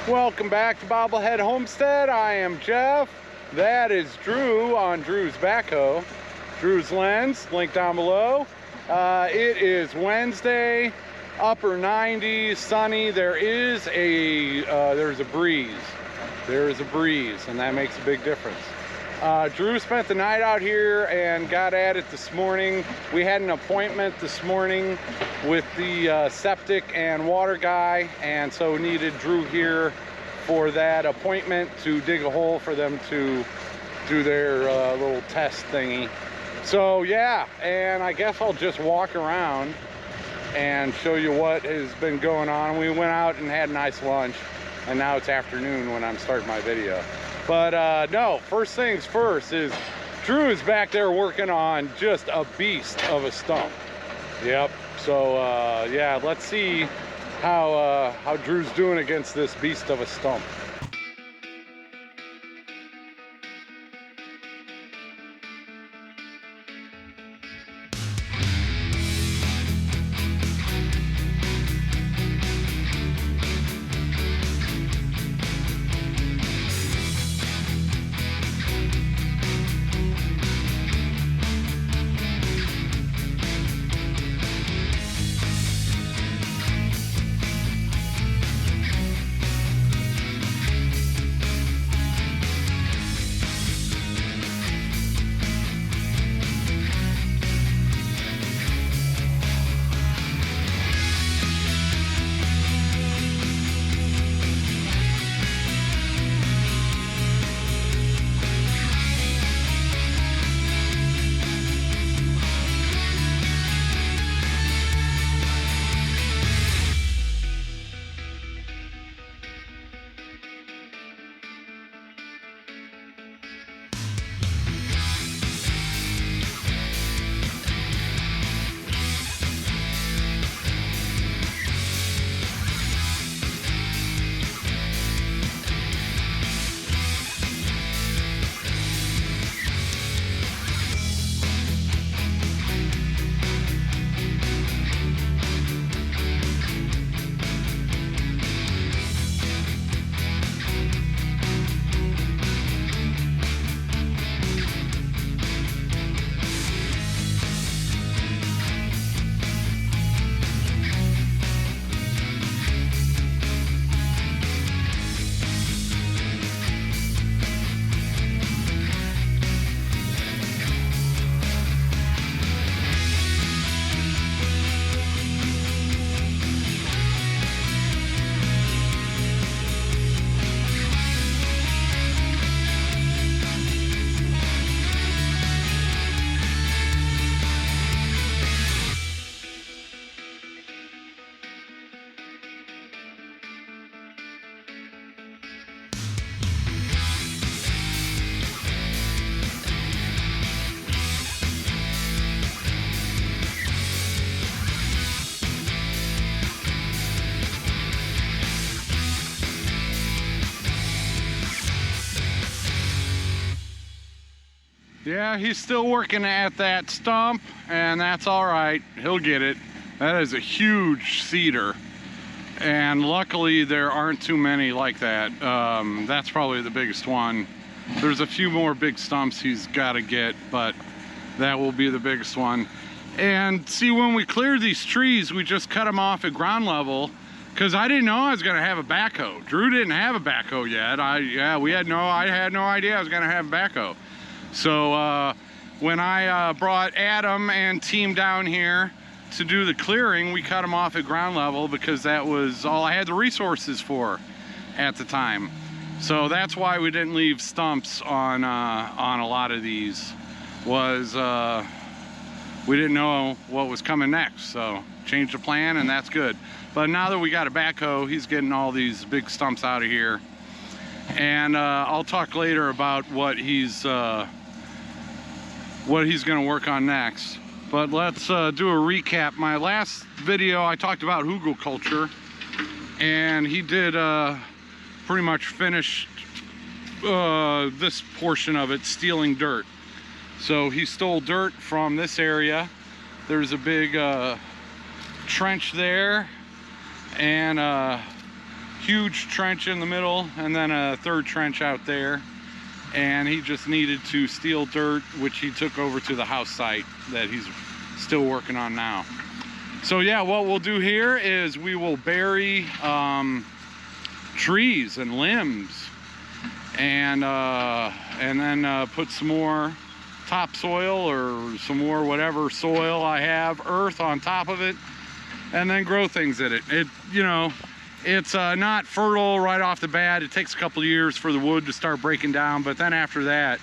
Welcome back to Bobblehead Homestead. I am Jeff. That is Drew on Drew's backhoe. Drew's lens, link down below. It is Wednesday, upper 90s, sunny. There's a breeze. There is a breeze, and that makes a big difference. Drew spent the night out here and got at it this morning. We had an appointment this morning with the septic and water guy, and so needed Drew here for that appointment to dig a hole for them to do their little test thingy. So yeah, and I guess I'll just walk around and show you what has been going on. We went out and had a nice lunch, and now it's afternoon when I'm starting my video. But no, first things first is Drew is back there working on just a beast of a stump. Yep. So yeah, let's see how Drew's doing against this beast of a stump. Yeah, he's still working at that stump, and that's all right. He'll get it. That is a huge cedar, and luckily there aren't too many like that. That's probably the biggest one. There's a few more big stumps he's got to get, but that will be the biggest one. And see, when we cleared these trees, we just cut them off at ground level, because I didn't know I was going to have a backhoe. Drew didn't have a backhoe yet. I had no idea I was going to have a backhoe. So when I brought Adam and team down here to do the clearing, we cut them off at ground level because that was all I had the resources for at the time. So that's why we didn't leave stumps on a lot of these, was we didn't know what was coming next. So changed the plan, and that's good. But now that we got a backhoe, he's getting all these big stumps out of here. And I'll talk later about what he's going to work on next. But let's do a recap. My last video, I talked about hugelkultur, and he did pretty much finished this portion of it, stealing dirt. So he stole dirt from this area. There's a big trench there, and huge trench in the middle and then a third trench out there. And he just needed to steal dirt, which he took over to the house site that he's still working on now. So yeah, what we'll do here is we will bury trees and limbs and then put some more topsoil or some more whatever soil I have, earth on top of it, and then grow things in it. You know, it's not fertile right off the bat. It takes a couple of years for the wood to start breaking down, but then after that,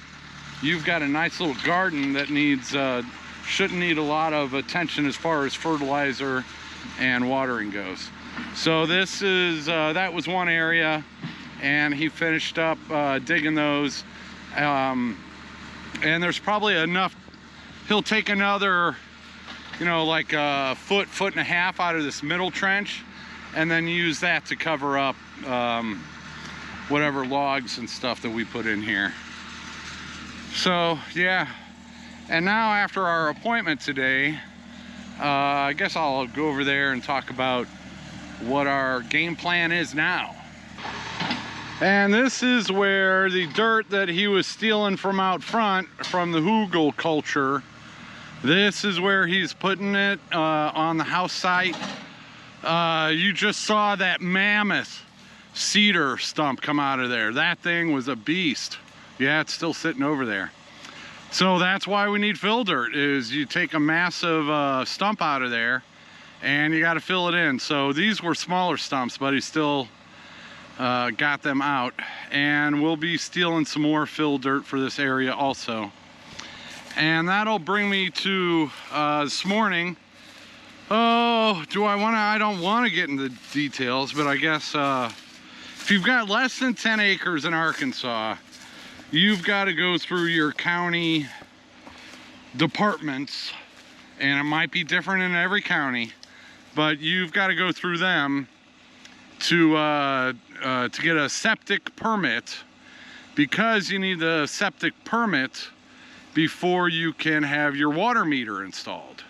you've got a nice little garden that needs, shouldn't need a lot of attention as far as fertilizer and watering goes. So this is, that was one area, and he finished up digging those. And there's probably enough, he'll take another, you know, like a foot and a half out of this middle trench, and then use that to cover up whatever logs and stuff that we put in here. So yeah, and now after our appointment today, I guess I'll go over there and talk about what our game plan is now. And this is where the dirt that he was stealing from out front, from the hugel culture, this is where he's putting it on the house site. You just saw that mammoth cedar stump come out of there. That thing was a beast. Yeah, it's still sitting over there. So that's why we need fill dirt, is you take a massive stump out of there and you got to fill it in. So these were smaller stumps, but he still got them out. And we'll be stealing some more fill dirt for this area also. And that'll bring me to this morning. Oh, I don't want to get into the details, but I guess if you've got less than 10 acres in Arkansas, you've got to go through your county departments, and it might be different in every county, but you've got to go through them to get a septic permit, because you need the septic permit before you can have your water meter installed.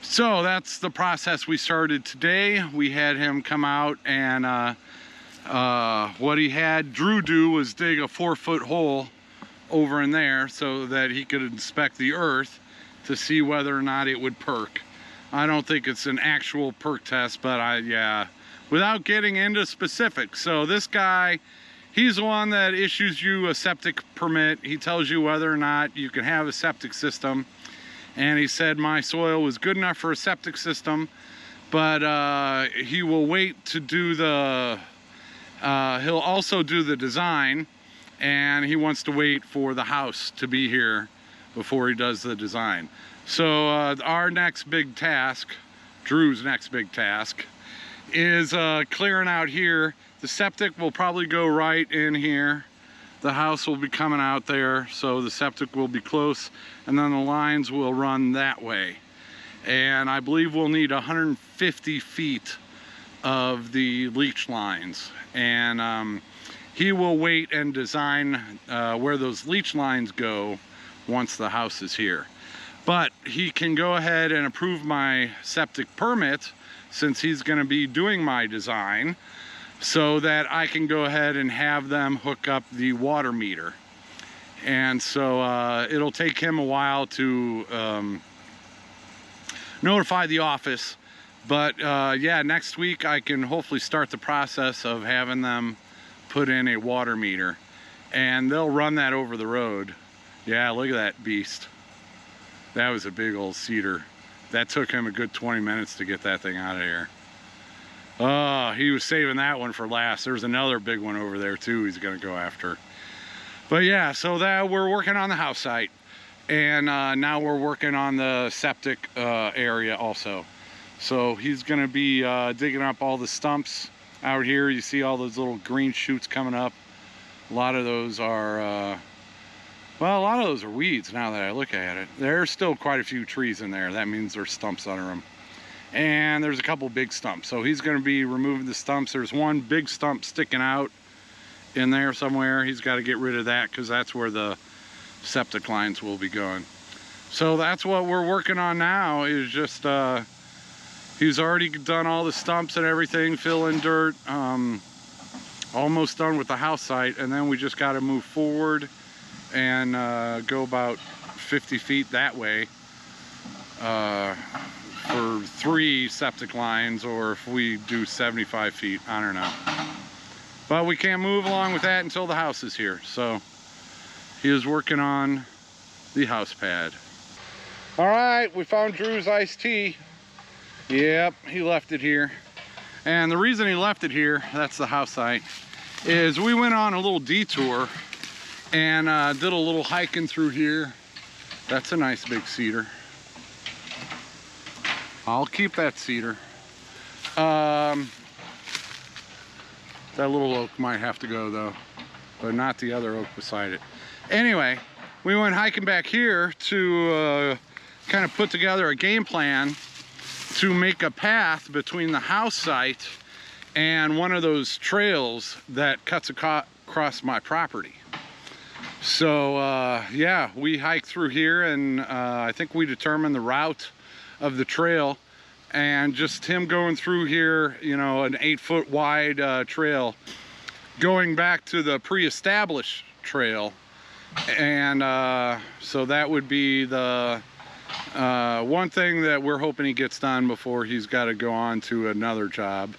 So that's the process we started today. We had him come out, and what he had Drew do was dig a 4-foot hole over in there so that he could inspect the earth to see whether or not it would perk. I don't think it's an actual perk test, but yeah, without getting into specifics. So this guy, he's the one that issues you a septic permit. He tells you whether or not you can have a septic system. And he said my soil was good enough for a septic system, but he will wait to do the, he'll also do the design, and he wants to wait for the house to be here before he does the design. So our next big task, Drew's next big task, is clearing out here. The septic will probably go right in here. The house will be coming out there, so the septic will be close, and then the lines will run that way. And I believe we'll need 150 feet of the leach lines. And he will wait and design where those leach lines go once the house is here. But he can go ahead and approve my septic permit, since he's going to be doing my design, so that I can go ahead and have them hook up the water meter. And so it'll take him a while to notify the office, but yeah, next week I can hopefully start the process of having them put in a water meter, and they'll run that over the road. Yeah, look at that beast. That was a big old cedar. That took him a good 20 minutes to get that thing out of here. Oh, he was saving that one for last. There's another big one over there too he's gonna go after. But yeah, so that we're working on the house site, and now we're working on the septic area also. So he's gonna be digging up all the stumps out here. You see all those little green shoots coming up. A lot of those are well, a lot of those are weeds now that I look at it. There's still quite a few trees in there. That means there's stumps under them. And there's a couple big stumps. So he's going to be removing the stumps. There's one big stump sticking out in there somewhere. He's got to get rid of that, because that's where the septic lines will be going. So that's what we're working on now, is just he's already done all the stumps and everything, fill in dirt. almost done with the house site, and then we just got to move forward and go about 50 feet that way for 3 septic lines, or if we do 75 feet, I don't know. But we can't move along with that until the house is here. So he is working on the house pad. All right, we found Drew's iced tea. Yep, he left it here. And the reason he left it here, that's the house site, is we went on a little detour and did a little hiking through here. That's a nice big cedar. I'll keep that cedar. That little oak might have to go though, but not the other oak beside it. Anyway, we went hiking back here to kind of put together a game plan to make a path between the house site and one of those trails that cuts across my property. So yeah, we hiked through here, and I think we determined the route of the trail, and just him going through here, you know, an 8-foot wide trail going back to the pre-established trail. And so that would be the one thing that we're hoping he gets done before he's got to go on to another job.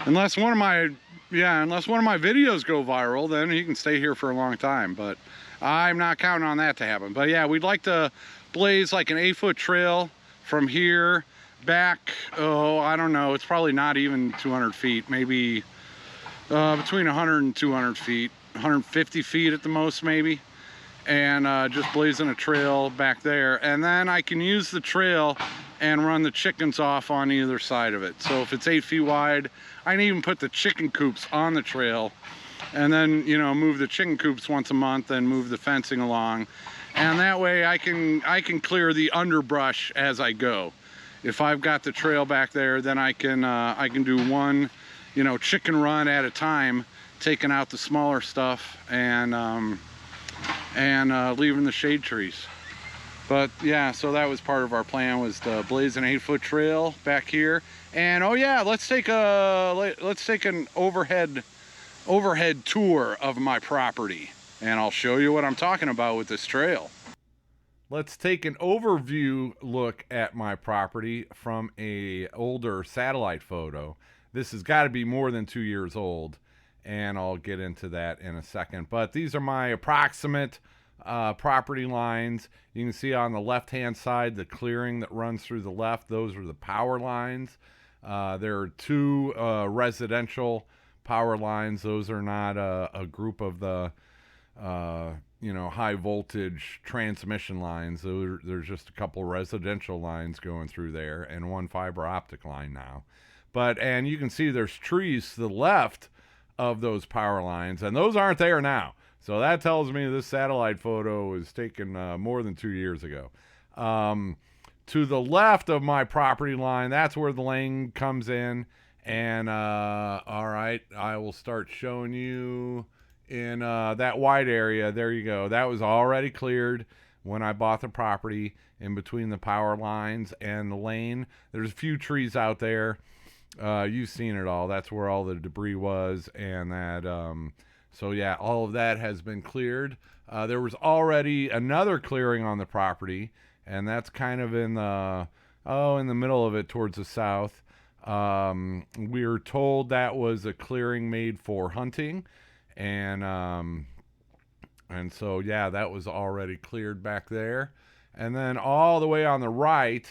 Unless one of my videos go viral, then he can stay here for a long time, but I'm not counting on that to happen. But yeah, we'd like to blaze like an 8-foot trail from here back, oh, I don't know, it's probably not even 200 feet, maybe between 100 and 200 feet, 150 feet at the most maybe. And just blazing a trail back there, and then I can use the trail and run the chickens off on either side of it. So if it's 8 feet wide, I can even put the chicken coops on the trail, and then, you know, move the chicken coops once a month and move the fencing along, and that way I can clear the underbrush as I go. If I've got the trail back there, then I can do one, you know, chicken run at a time, taking out the smaller stuff and leaving the shade trees. But yeah, so that was part of our plan, was to blaze an 8-foot trail back here. And oh yeah, let's take an overhead tour of my property, and I'll show you what I'm talking about with this trail. Let's take an overview look at my property from a older satellite photo. This has got to be more than 2 years old, and I'll get into that in a second. But these are my approximate property lines. You can see on the left hand side the clearing that runs through the left. Those are the power lines. There are 2 residential power lines. Those are not a group of the you know, high voltage transmission lines. There's just a couple residential lines going through there, and 1 fiber optic line now. And you can see there's trees to the left of those power lines, and those aren't there now. So that tells me this satellite photo was taken more than 2 years ago. To the left of my property line, that's where the lane comes in. And all right, I will start showing you in that wide area. There you go. That was already cleared when I bought the property. In between the power lines and the lane, there's a few trees out there. You've seen it all. That's where all the debris was, and that so yeah, all of that has been cleared. There was already another clearing on the property, and that's kind of in the middle of it towards the south. We were told that was a clearing made for hunting, and so yeah, that was already cleared back there. And then all the way on the right,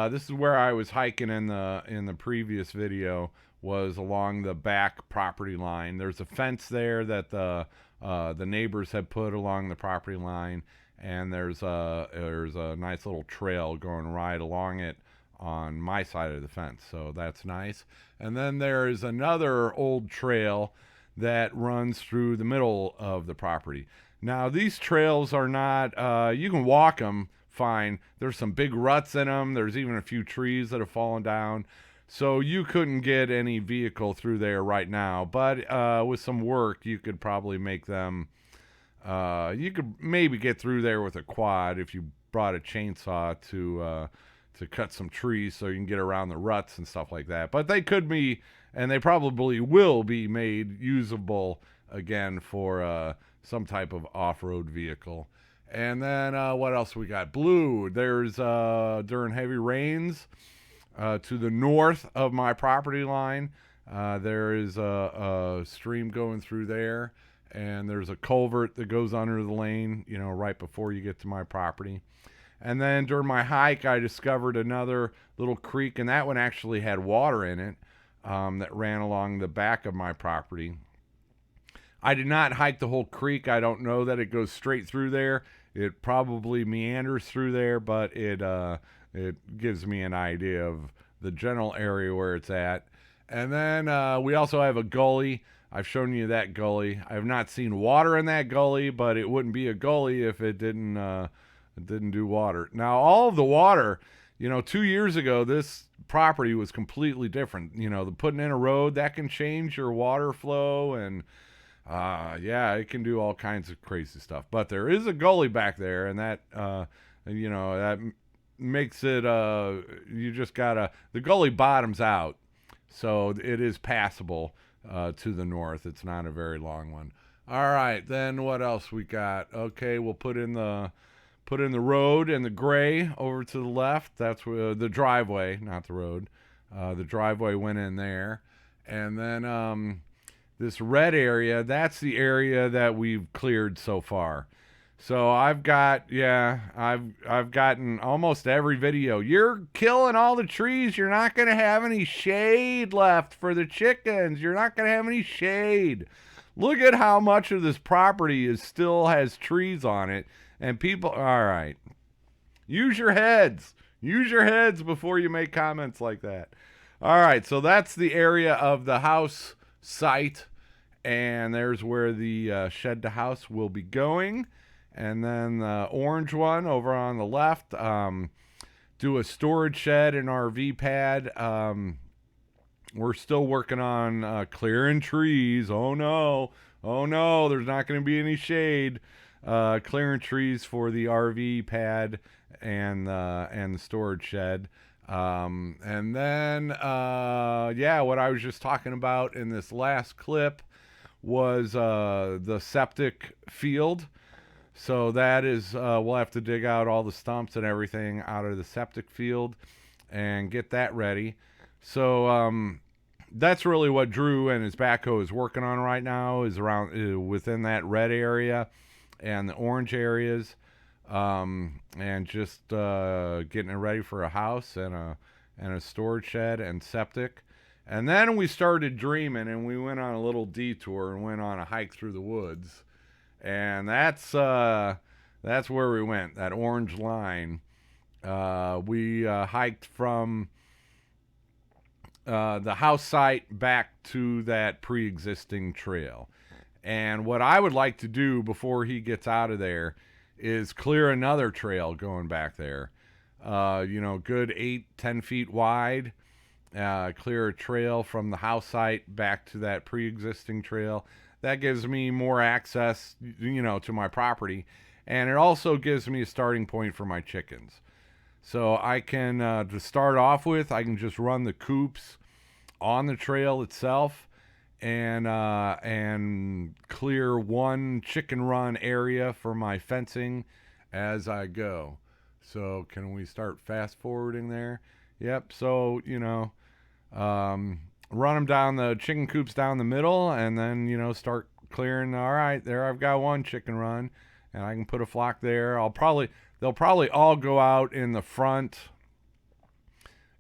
this is where I was hiking in the previous video, was along the back property line. There's a fence there that the neighbors had put along the property line, and there's a nice little trail going right along it on my side of the fence, so that's nice. And then there's another old trail that runs through the middle of the property. Now these trails are not, you can walk them fine. There's some big ruts in them. There's even a few trees that have fallen down, so you couldn't get any vehicle through there right now. But with some work, you could probably make them, you could maybe get through there with a quad if you brought a chainsaw to cut some trees so you can get around the ruts and stuff like that. But they could be and they probably will be made usable again for some type of off-road vehicle. And then what else we got? Blue. There's during heavy rains to the north of my property line, there is a stream going through there, and there's a culvert that goes under the lane, you know, right before you get to my property. And then during my hike, I discovered another little creek, and that one actually had water in it that ran along the back of my property. I did not hike the whole creek. I don't know that it goes straight through there. It probably meanders through there, but it gives me an idea of the general area where it's at. And then we also have a gully. I've shown you that gully. I have not seen water in that gully, but it wouldn't be a gully if it didn't do water. Now, all of the water, you know, 2 years ago, this property was completely different. You know, the putting in a road, that can change your water flow, and yeah, it can do all kinds of crazy stuff. But there is a gully back there, and that, you know, that makes it, you just gotta, the gully bottoms out, so it is passable to the north. It's not a very long one. All right, then what else we got? Okay, we'll put in the road and the gray over to the left. That's where the driveway, not the road. The driveway went in there. And then this red area, that's the area that we've cleared so far. So I've gotten almost every video. You're killing all the trees. You're not going to have any shade left for the chickens. You're not going to have any shade. Look at how much of this property still has trees on it. And people, all right, use your heads. Use your heads before you make comments like that. All right, so that's the area of the house site. And there's where the shed to house will be going. And then the orange one over on the left, do a storage shed and RV pad. We're still working on clearing trees. Oh no, there's not going to be any shade. Clearing trees for the RV pad and the storage shed. And then, yeah, what I was just talking about in this last clip was the septic field. So that is, we'll have to dig out all the stumps and everything out of the septic field and get that ready. So that's really what Drew and his backhoe is working on right now, is around within that red area and the orange areas, and just getting it ready for a house and a storage shed and septic. And then we started dreaming, and we went on a little detour and went on a hike through the woods. And that's where we went, that orange line. We hiked from the house site back to that pre-existing trail. And what I would like to do before he gets out of there is clear another trail going back there. You know, good 8-10 feet wide. Clear a trail from the house site back to that pre-existing trail. That gives me more access, you know, to my property. And it also gives me a starting point for my chickens. So I can, to start off with, I can just run the coops on the trail itself and clear one chicken run area for my fencing as I go. So can we start fast forwarding there? Yep. So, you know, run them down the chicken coops down the middle, and then, you know, start clearing. All right, there I've got one chicken run, and I can put a flock there. They'll probably all go out in the front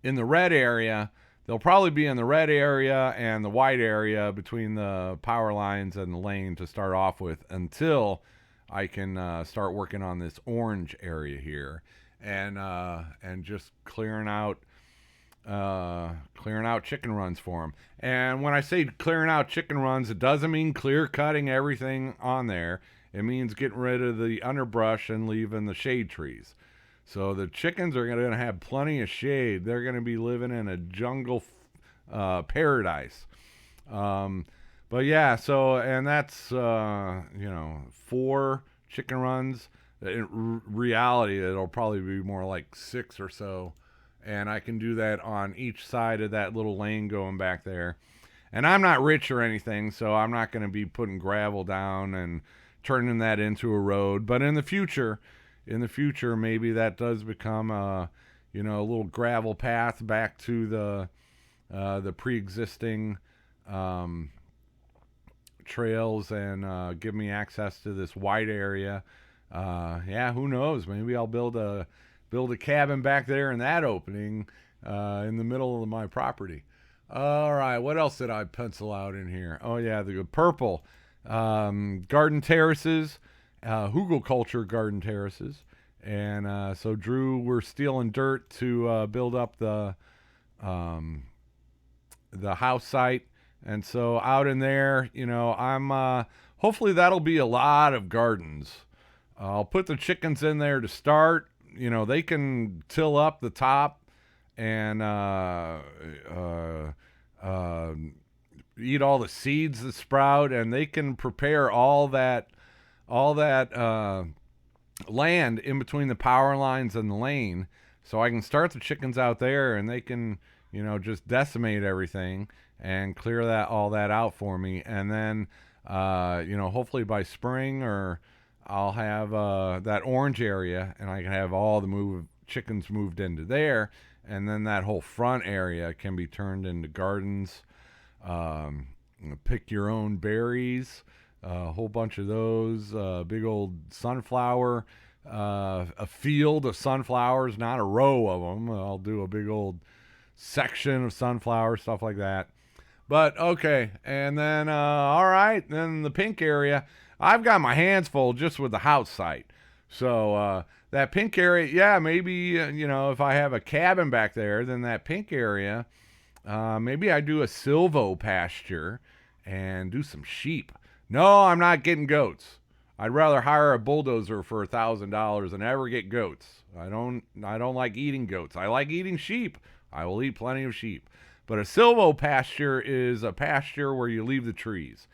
in the red area. They'll probably be in the red area and the white area between the power lines and the lane to start off with, until I can start working on this orange area here and just clearing out chicken runs for them. And when I say clearing out chicken runs, it doesn't mean clear cutting everything on there. It means getting rid of the underbrush and leaving the shade trees. So the chickens are going to have plenty of shade. They're going to be living in a jungle paradise. But yeah, so, and that's, you know, 4 chicken runs. In reality, it'll probably be more like 6 or so. And I can do that on each side of that little lane going back there. And I'm not rich or anything, so I'm not going to be putting gravel down and turning that into a road. But in the future, maybe that does become a little gravel path back to the pre-existing trails, and give me access to this wide area. Yeah, who knows? Maybe I'll build a cabin back there in that opening in the middle of my property. All right, what else did I pencil out in here? Oh yeah, the purple garden terraces, hugelkultur garden terraces, and so Drew, we're stealing dirt to build up the house site. And so out in there, I'm hopefully that'll be a lot of gardens. I'll put the chickens in there to start. They can till up the top and eat all the seeds that sprout, and they can prepare all that land in between the power lines and the lane. So I can start the chickens out there, and they can, just decimate everything and clear all that out for me. And then, hopefully by spring, or I'll have that orange area, and I can have all the chickens moved into there. And then that whole front area can be turned into gardens. Pick your own berries, a whole bunch of those, big old sunflower, a field of sunflowers, not a row of them. I'll do a big old section of sunflowers, stuff like that. But okay, and then all right, then the pink area, I've got my hands full just with the house site. So that pink area, yeah, maybe if I have a cabin back there, then that pink area, maybe I do a silvo pasture and do some sheep. No, I'm not getting goats. I'd rather hire a bulldozer for $1,000 than ever get goats. I don't like eating goats. I like eating sheep. I will eat plenty of sheep. But a silvo pasture is a pasture where you leave the trees.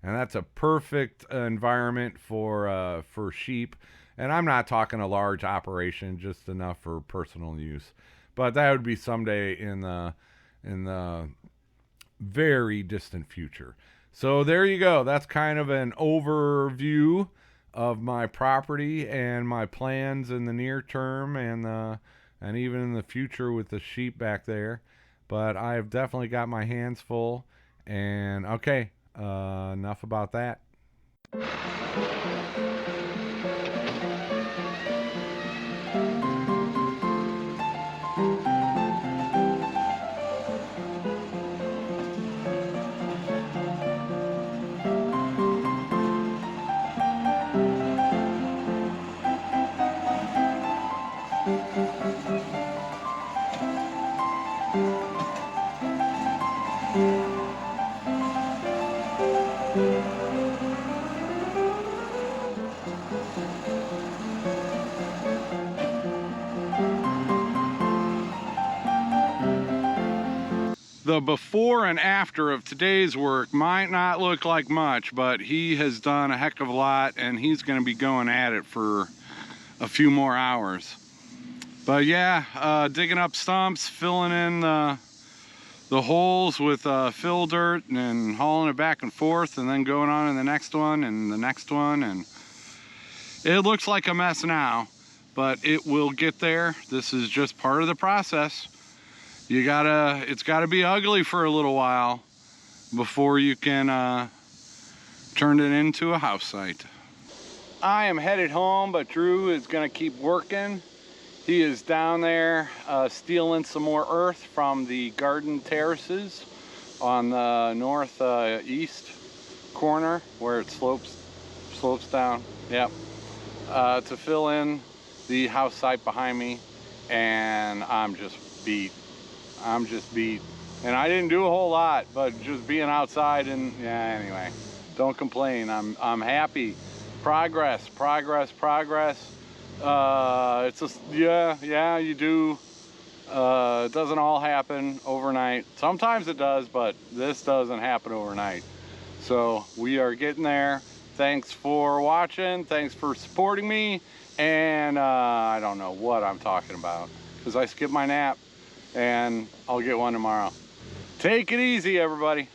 And that's a perfect environment for sheep. And I'm not talking a large operation, just enough for personal use. But that would be someday in the very distant future. So there you go. That's kind of an overview of my property and my plans in the near term, and even in the future with the sheep back there. But I've definitely got my hands full. And okay, enough about that. The before and after of today's work might not look like much, but he has done a heck of a lot, and he's going to be going at it for a few more hours. But yeah, digging up stumps, filling in the holes with fill dirt, and hauling it back and forth, and then going on to the next one and the next one. And it looks like a mess now, but it will get there. This is just part of the process. It's gotta be ugly for a little while before you can turn it into a house site. I am headed home, but Drew is gonna keep working. He is down there stealing some more earth from the garden terraces on the northeast corner where it slopes down. Yep. To fill in the house site behind me, and I'm just beat. And I didn't do a whole lot, but just being outside, and yeah, anyway, don't complain. I'm happy. Progress. It's just, yeah, you do. It doesn't all happen overnight. Sometimes it does, but this doesn't happen overnight. So we are getting there. Thanks for watching. Thanks for supporting me. And I don't know what I'm talking about because I skipped my nap, and I'll get one tomorrow. Take it easy, everybody.